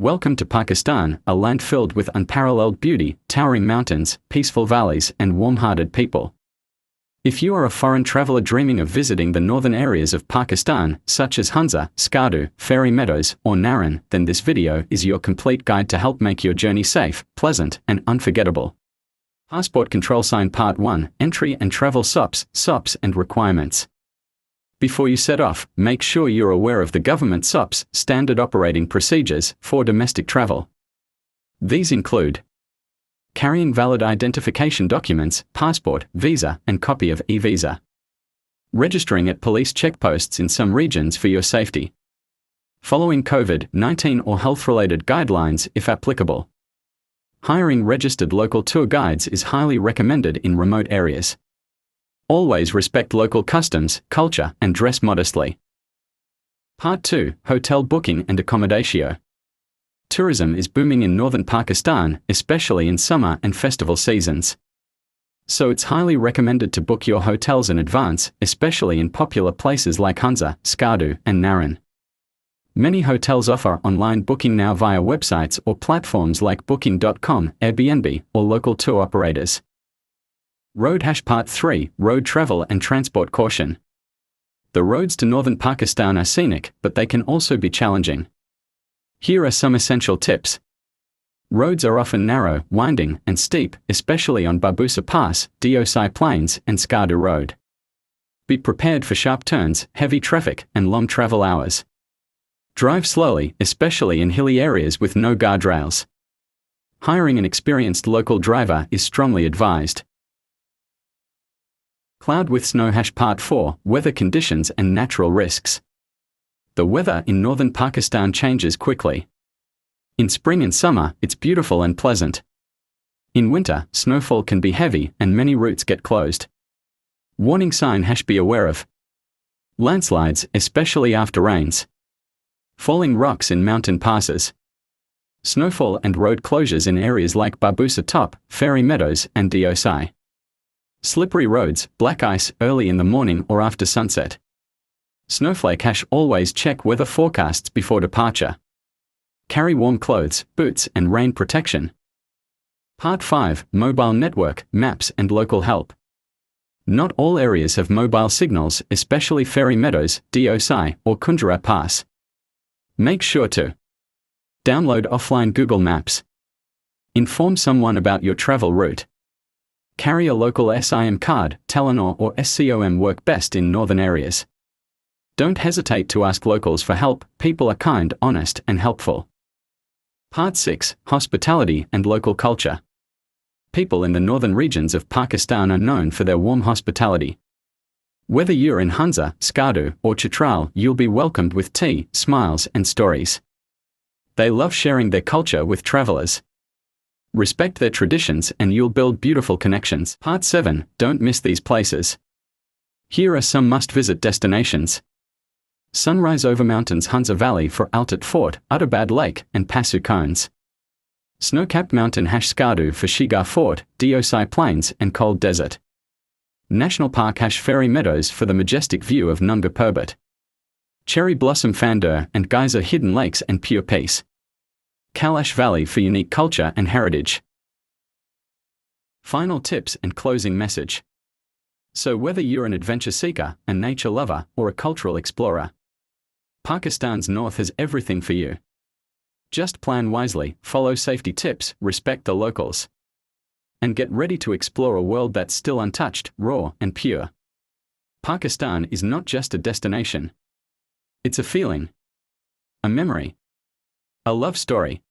Welcome to Pakistan, a land filled with unparalleled beauty, towering mountains, peaceful valleys, and warm-hearted people. If you are a foreign traveler dreaming of visiting the northern areas of Pakistan, such as Hunza, Skardu, Fairy Meadows, or Naran, then this video is your complete guide to help make your journey safe, pleasant, and unforgettable. Passport Control Sign Part 1, Entry and Travel SOPs and Requirements. Before you set off, make sure you're aware of the government SOPs, Standard Operating Procedures, for domestic travel. These include carrying valid identification documents, passport, visa, and copy of e-visa. Registering at police checkposts in some regions for your safety. Following COVID-19 or health-related guidelines if applicable. Hiring registered local tour guides is highly recommended in remote areas. Always respect local customs, culture, and dress modestly. Part 2, Hotel Booking and Accommodation. Tourism is booming in northern Pakistan, especially in summer and festival seasons. So it's highly recommended to book your hotels in advance, especially in popular places like Hunza, Skardu, and Naran. Many hotels offer online booking now via websites or platforms like Booking.com, Airbnb, or local tour operators. Road Part 3, Road Travel and Transport Caution. The roads to northern Pakistan are scenic, but they can also be challenging. Here are some essential tips. Roads are often narrow, winding, and steep, especially on Babusa Pass, Deosai Plains, and Skardu Road. Be prepared for sharp turns, heavy traffic, and long travel hours. Drive slowly, especially in hilly areas with no guardrails. Hiring an experienced local driver is strongly advised. Cloud with Snow Part 4, Weather Conditions and Natural Risks. The weather in northern Pakistan changes quickly. In spring and summer, it's beautiful and pleasant. In winter, snowfall can be heavy and many routes get closed. Warning sign be aware of. Landslides, especially after rains. Falling rocks in mountain passes. Snowfall and road closures in areas like Babusa Top, Fairy Meadows, and Deosai. Slippery roads, black ice early in the morning or after sunset. Snowflake always check weather forecasts before departure. Carry warm clothes, boots, and rain protection. Part 5, Mobile Network, Maps and Local Help. Not all areas have mobile signals, especially Fairy Meadows, Deosai, or Kunjara Pass. Make sure to download offline Google Maps. Inform someone about your travel route. Carry a local SIM card, Telenor or SCOM work best in northern areas. Don't hesitate to ask locals for help, people are kind, honest, and helpful. Part 6, Hospitality and Local Culture. People in the northern regions of Pakistan are known for their warm hospitality. Whether you're in Hunza, Skardu, or Chitral, you'll be welcomed with tea, smiles, and stories. They love sharing their culture with travelers. Respect their traditions and you'll build beautiful connections. Part 7, Don't miss these places. Here are some must-visit destinations. Sunrise over mountains Hunza Valley for Altat Fort, Utterbad Lake, and Pasu Cones. Snow-capped mountain Skardu for Shigar Fort, Deosai Plains, and Cold Desert. National Park Fairy Meadows for the majestic view of Nunga Parbat. Cherry Blossom Fandur and Geyser Hidden Lakes and Pure Peace. Kailash Valley for unique culture and heritage. Final tips and closing message. So whether you're an adventure seeker, a nature lover, or a cultural explorer, Pakistan's north has everything for you. Just plan wisely, follow safety tips, respect the locals, and get ready to explore a world that's still untouched, raw, and pure. Pakistan is not just a destination. It's a feeling, a memory, a love story.